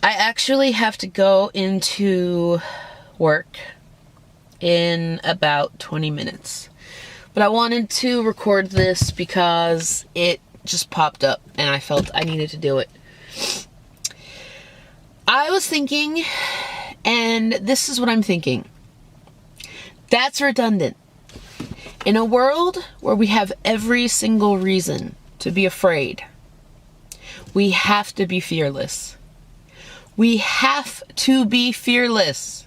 I actually have to go into work in about 20 minutes. But I wanted to record this because it just popped up and I felt I needed to do it. I was thinking, and this is what I'm thinking. That's redundant. In a world where we have every single reason to be afraid, we have to be fearless. We have to be fearless.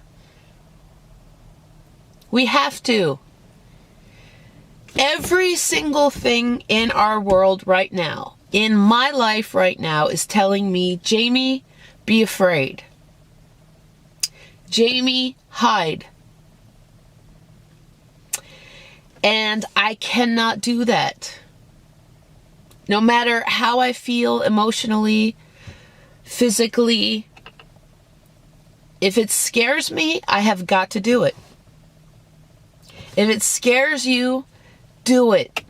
We have to. Every single thing in our world right now, in my life right now, is telling me, Jamie, be afraid. Jamie, hide. And I cannot do that. No matter how I feel emotionally, physically, if it scares me, I have got to do it. If it scares you, do it.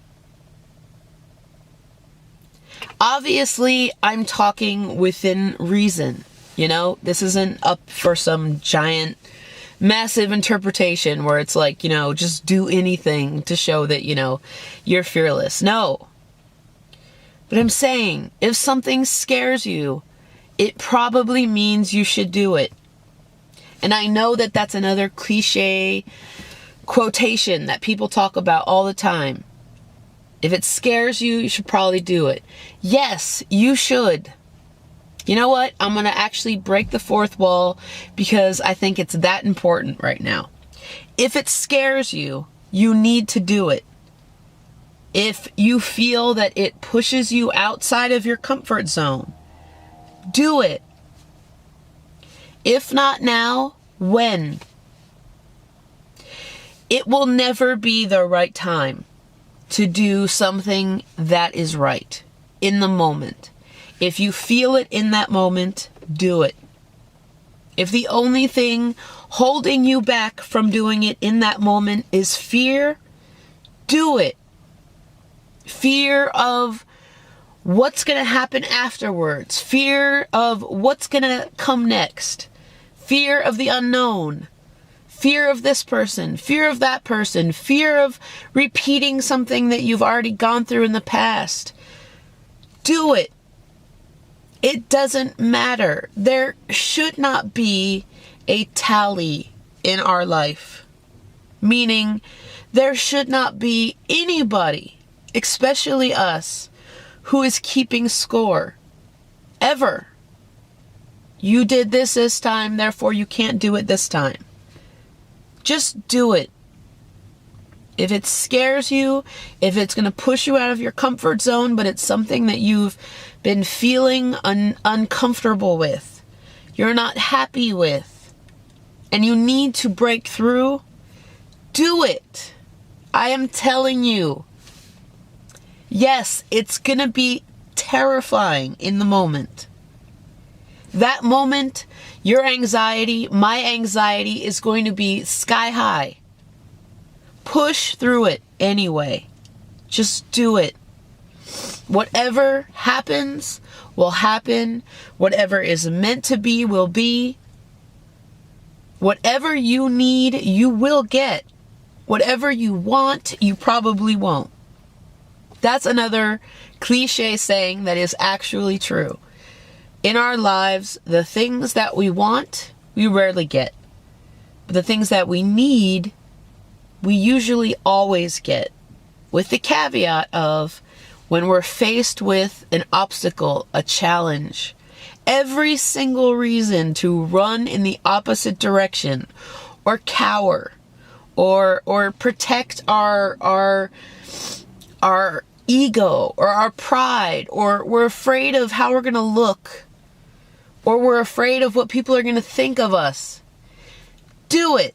Obviously, I'm talking within reason. You know, this isn't up for some giant, massive interpretation where it's like, you know, just do anything to show that, you know, you're fearless. No. But I'm saying, if something scares you, it probably means you should do it. And I know that that's another cliche quotation that people talk about all the time. If it scares you, you should probably do it. Yes, you should. You know what? I'm going to actually break the fourth wall because I think it's that important right now. If it scares you, you need to do it. If you feel that it pushes you outside of your comfort zone, do it. If not now, when? It will never be the right time to do something that is right in the moment. If you feel it in that moment, do it. If the only thing holding you back from doing it in that moment is fear, do it. Fear of what's going to happen afterwards. Fear of what's going to come next. Fear of the unknown. Fear of this person. Fear of that person. Fear of repeating something that you've already gone through in the past. Do it. It doesn't matter. There should not be a tally in our life. Meaning, there should not be anybody, especially us, who is keeping score. Ever. You did this time, therefore you can't do it this time. Just do it. If it scares you, if it's going to push you out of your comfort zone, but it's something that you've been feeling uncomfortable with, you're not happy with, and you need to break through, do it. I am telling you. Yes, it's going to be terrifying in the moment. That moment, your anxiety, my anxiety is going to be sky high. Push through it anyway. Just do it. Whatever happens will happen. Whatever is meant to be will be. Whatever you need, you will get. Whatever you want, you probably won't. That's another cliche saying that is actually true. In our lives, the things that we want, we rarely get. But the things that we need, we usually always get. With the caveat of when we're faced with an obstacle, a challenge, every single reason to run in the opposite direction or cower or protect our ego or our pride, or we're afraid of how we're going to look, or we're afraid of what people are going to think of us. Do it.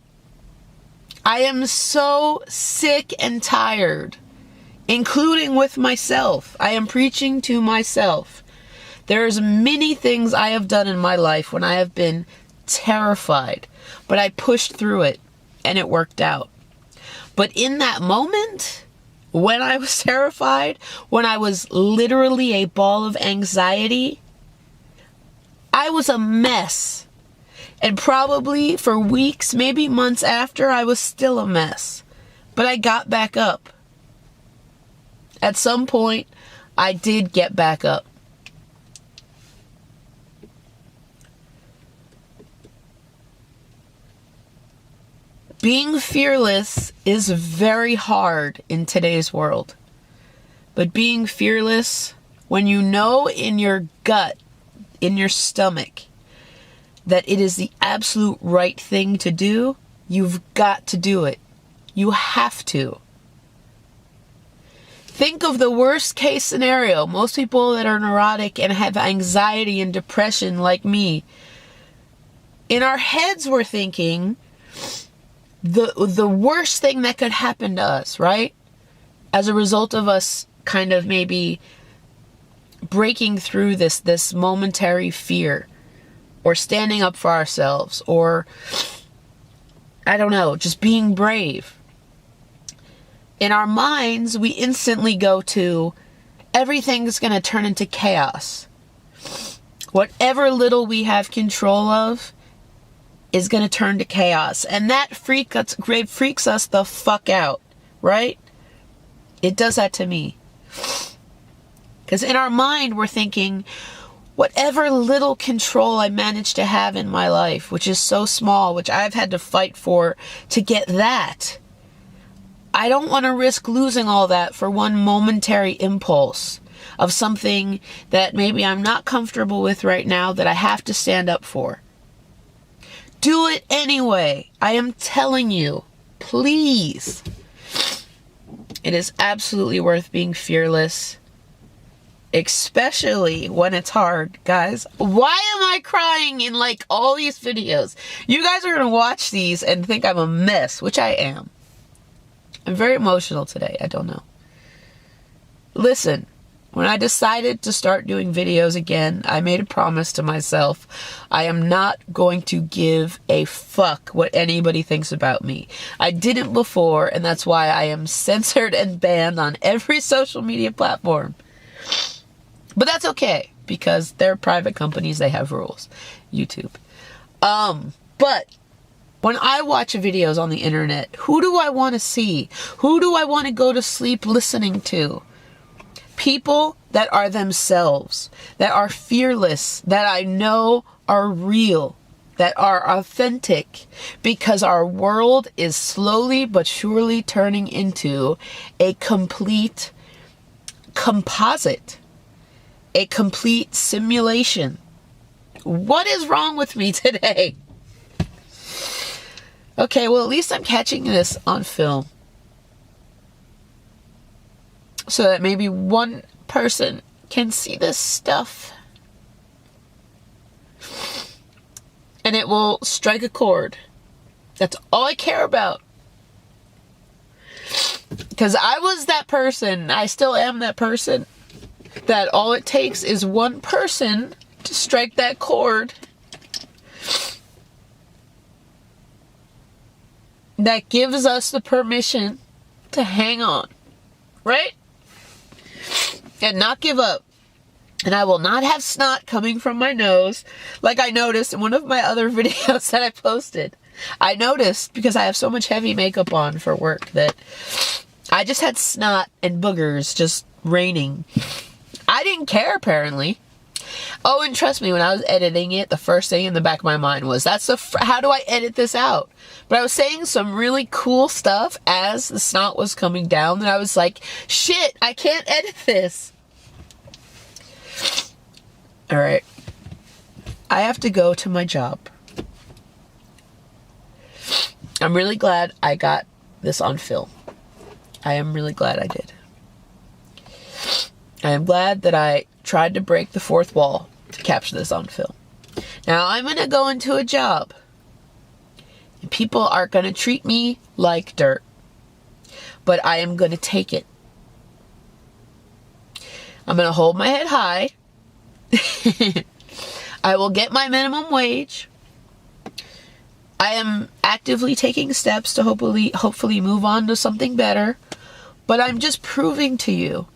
I am so sick and tired, including with myself. I am preaching to myself. There's many things I have done in my life when I have been terrified, but I pushed through it and it worked out. But in that moment, when I was terrified, when I was literally a ball of anxiety, I was a mess. And probably for weeks, maybe months after, I was still a mess. But I got back up. At some point, I did get back up. Being fearless is very hard in today's world. But being fearless, when you know in your gut, in your stomach, that it is the absolute right thing to do, you've got to do it. You have to. Think of the worst case scenario. Most people that are neurotic and have anxiety and depression like me, in our heads we're thinking the worst thing that could happen to us, right? As a result of us kind of maybe breaking through this momentary fear, or standing up for ourselves, or I don't know, just being brave. In our minds, we instantly go to everything's going to turn into chaos. Whatever little we have control of is going to turn to chaos. And that freaks us the fuck out, right? It does that to me. Because in our mind, we're thinking, whatever little control I manage to have in my life, which is so small, which I've had to fight for to get that, I don't want to risk losing all that for one momentary impulse of something that maybe I'm not comfortable with right now that I have to stand up for. Do it anyway. I am telling you, please. It is absolutely worth being fearless, especially when it's hard, guys. Why am I crying in like all these videos? You guys are going to watch these and think I'm a mess, which I am. I'm very emotional today. I don't know. Listen, when I decided to start doing videos again, I made a promise to myself. I am not going to give a fuck what anybody thinks about me. I didn't before, and that's why I am censored and banned on every social media platform. But that's okay, because they're private companies, they have rules. YouTube. But when I watch videos on the internet, who do I want to see? Who do I want to go to sleep listening to? People that are themselves, that are fearless, that I know are real, that are authentic, because our world is slowly but surely turning into a complete composite, a complete simulation. What is wrong with me today? Okay, well, at least I'm catching this on film, so that maybe one person can see this stuff and it will strike a chord. That's all I care about. Because I was that person, I still am that person, that all it takes is one person to strike that chord that gives us the permission to hang on, right? And not give up. And I will not have snot coming from my nose, like I noticed in one of my other videos that I posted. I noticed, because I have so much heavy makeup on for work, that I just had snot and boogers just raining. I didn't care, apparently. Oh, and trust me, when I was editing it, the first thing in the back of my mind was, how do I edit this out? But I was saying some really cool stuff as the snot was coming down, and I was like, shit, I can't edit this. Alright. I have to go to my job. I'm really glad I got this on film. I am really glad I did. I am glad that I tried to break the fourth wall to capture this on film. Now I'm going to go into a job, and people are going to treat me like dirt, but I am going to take it. I'm going to hold my head high. I will get my minimum wage. I am actively taking steps to hopefully move on to something better, but I'm just proving to you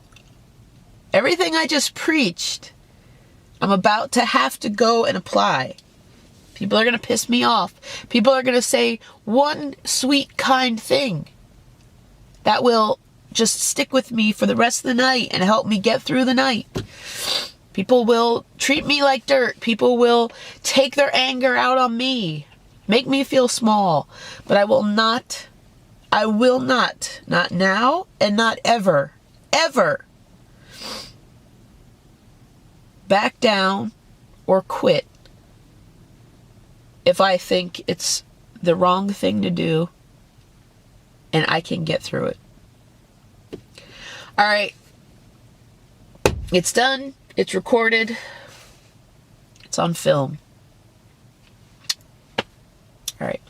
everything I just preached. I'm about to have to go and apply. People are going to piss me off. People are going to say one sweet, kind thing that will just stick with me for the rest of the night and help me get through the night. People will treat me like dirt. People will take their anger out on me, make me feel small. But I will not, not now and not ever, back down or quit if I think it's the wrong thing to do and I can get through it. All right. It's done. It's recorded. It's on film. All right.